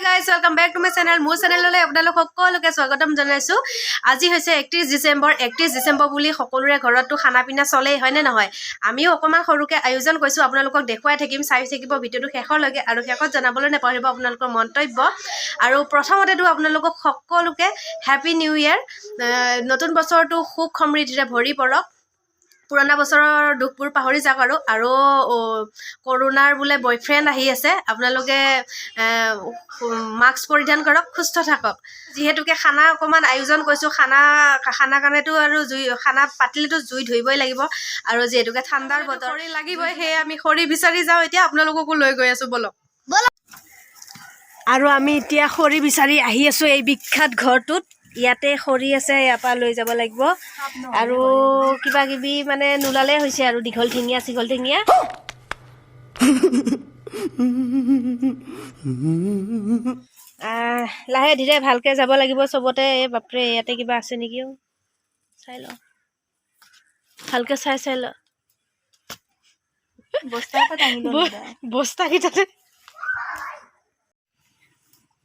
guys, welcome back to my channel. মোৰ চেনেললৈ আপোনালোক সকলোকে স্বাগতম জনাইছো। আজি হৈছে 31 ডিসেম্বৰ। 31 ডিসেম্বৰ বুলি সকলোৰে ঘৰতটো খানা পিনা চলেই হয় নে নহয়? আমিও অকমান সৰুকে আয়োজন কৰিছো, আপোনালোকক দেখুৱাই থাকিম, চাই থাকিব ভিডিওটো শেষলৈকে আৰু শেষত জানাবলৈ নেপাহৰিব আপোনালোকৰ মন্তব্য। আৰু প্ৰথমতেটো আপোনালোকক সকলোকে হ্যাপি নিউ ইয়াৰ। নতুন বছৰটো সুখ সমৃদ্ধিৰে ভৰি পৰক। পুৰণা বছৰৰ দুখবোৰ পাহৰি যাওক আৰু কৰোনাৰ বোলে বয়ফ্ৰেণ্ড আহি আছে, আপোনালোকে মাস্ক পৰিধান কৰক, সুস্থ থাকক। যিহেতুকে খানা অকমান আয়োজন কৰিছো, খানা কাৰণেতো আৰু খানা পাতিলেতো জুই ধৰিবই লাগিব আৰু যিহেতুকে ঠাণ্ডাৰ বতৰ লাগিবই, সেয়ে আমি খৰি বিচাৰি যাওঁ। এতিয়া আপোনালোককো লৈ গৈ আছো, বলক। আৰু আমি এতিয়া খৰি বিচাৰি আহি আছো এই বিখ্যাত ঘৰটোত। ইয়াতে খৰি আছে, ইয়াৰ পৰা লৈ যাব লাগিব আৰু কিবা কিবি মানে নোলালে হৈছে আৰু দীঘল ঠেঙীয়া লাহে ধীৰে ভালকে যাব লাগিব চবতে। বাপৰে, ইয়াতে কিবা আছে নেকি? চাই ল ভালকে, চাই ল।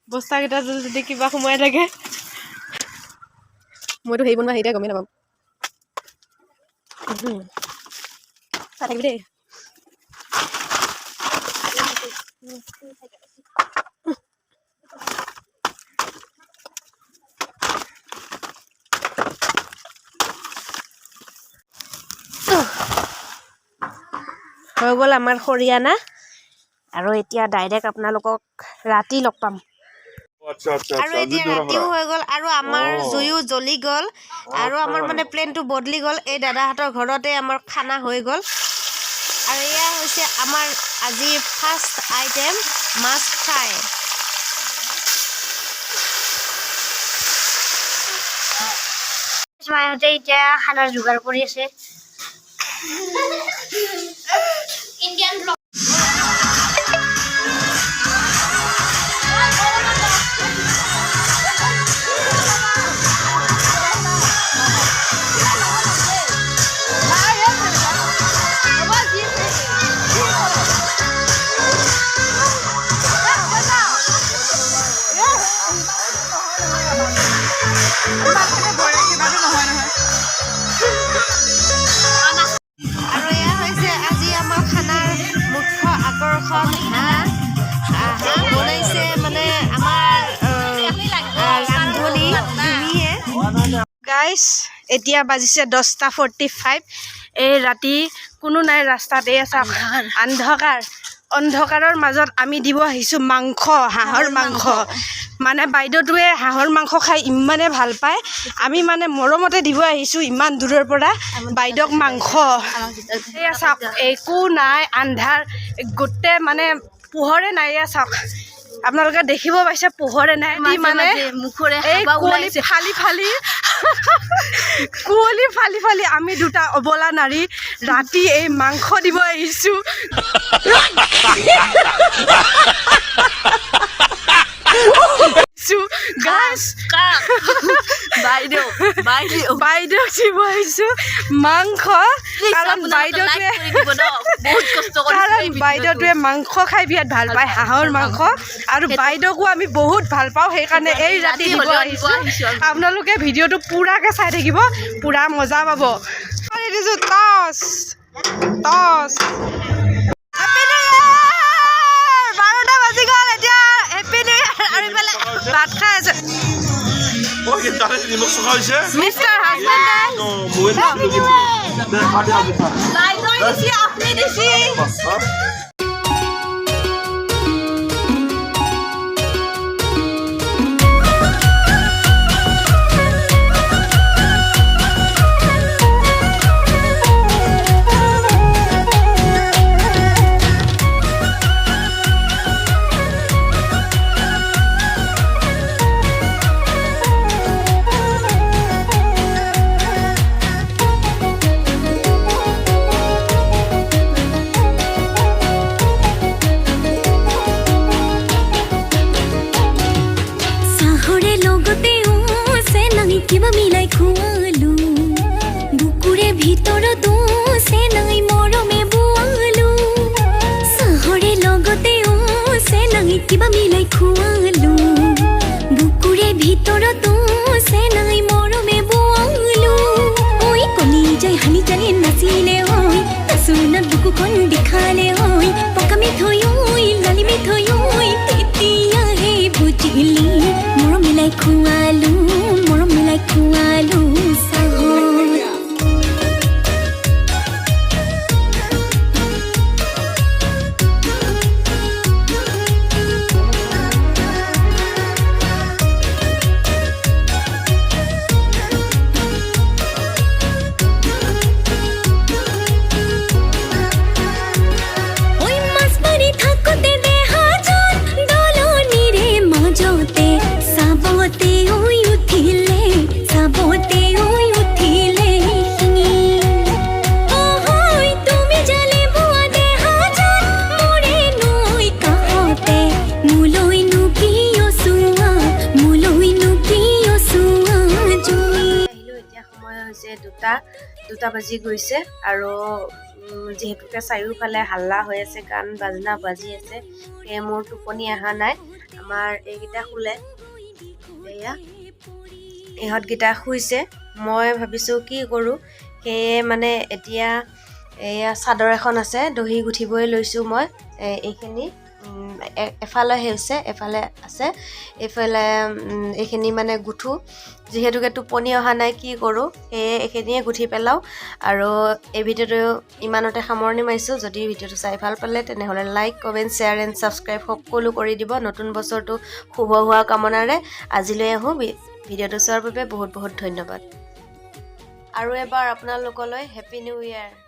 বস্তাকেইটাতে যদি কিবা সোমাই থাকে, মইতো হেৰি বনোৱা হেৰিতে গমেই নাপাম। চাই থাকিবি দেই। হৈ গ'ল আমাৰ খৰিয়ানা আৰু এতিয়া ডাইৰেক্ট আপোনালোকক ৰাতি লগ পাম। আৰু এতিয়া ৰাতিও হৈ গ'ল আৰু আমাৰ জুইও জ্বলি গ'ল আৰু আমাৰ মানে প্লেনটো বদলি গ'ল। এই দাদাহঁতৰ ঘৰতে আমাৰ খানা হৈ গ'ল আৰু এয়া হৈছে আমাৰ আজিৰ ফাৰ্ষ্ট আইটেম, মাছ ফ্ৰাই। মাহঁতে এতিয়া খানাৰ যোগাৰ কৰি আছে। ইণ্ডিয়ান ব্লগ আৰু এয়া হৈছে আজি আমাৰ খানাৰ মুখ্য আকৰ্ষণ, হাঁহ বনাইছে মানে আমাৰ ৰান্ধনী জুমিয়ে। গাইজ, এতিয়া বাজিছে 10:45। এই ৰাতি কোনো নাই ৰাস্তাত, এই চাওক অন্ধকাৰৰ মাজত আমি দিব আহিছোঁ মাংস, হাঁহৰ মাংস। মানে বাইদেউটোৱে হাঁহৰ মাংস খাই ইমানে ভাল পায়, আমি মানে মৰমতে দিব আহিছোঁ ইমান দূৰৰ পৰা বাইদেউক মাংস। এয়া চাওক, একো নাই, আন্ধাৰ, গোটেই মানে পোহৰে নাই। এয়া চাওক, আপোনালোকে দেখিব পাইছে পোহৰে নাই। মানে এই কুঁৱলী ফালি আমি দুটা অবলা নাৰী ৰাতি এই মাংস দিব আহিছোঁ। বাইদেউ দিব আহিছো মাংস, কাৰণ বাইদেউটোৱে মাংস খাই বিৰাট ভাল পায়, হাঁহৰ মাংস, আৰু বাইদেউকো আমি বহুত ভাল পাওঁ, সেইকাৰণে এই ৰাতি দিব আহিছো। আপোনালোকে ভিডিঅ'টো পুৰাকে চাই থাকিব, পুৰা মজা পাব। টচ 12টা বাজি গ'ল এতিয়া। হেপী নিউ ইয়াৰ। আৰু ইফালে ভাত খাই আছে মিষ্টাৰ হাজবেণ্ডে। কিবা মিলাই খুৱালো বুকুৰে ভিতৰতো চেনাই মৰমে বোৱালো চাহৰে লগতে চেনাই কিবা মিলাই খুৱালো খুৱালো মৰম মিলাই খুৱালো দুটা বাজি গৈছে আৰু যেহেতুকে চাৰিওফালে হাল্লা হৈ আছে গান বাজনা বাজি আছে সেয়ে মোৰ টোপনি অহা নাই আমাৰ এইকেইটা শুলে এয়া ইহঁতকেইটা শুইছে মই ভাবিছোঁ কি কৰোঁ সেয়ে মানে এতিয়া এয়া চাদৰ এখন আছে দহি গুঠিবই লৈছোঁ মই এইখিনি এফালে হৈছে এফালে আছে এইফালে এইখিনি মানে গুঠো যেহেতুকে টোপনি অহা নাই কি কৰোঁ সেয়ে এইখিনিয়ে গুঠি পেলাওঁ আৰু এই ভিডিঅ'টো ইমানতে সামৰণি মাৰিছোঁ যদি ভিডিঅ'টো চাই ভাল পালে তেনেহ'লে like comment share and subscribe সকলো কৰি দিব নতুন বছৰটো শুভ হোৱা কামনাৰে আজিলৈ আহোঁ ভিডিঅ'টো চোৱাৰ বাবে বহুত বহুত ধন্যবাদ আৰু এবাৰ আপোনালোকলৈ হেপী নিউ ইয়েৰ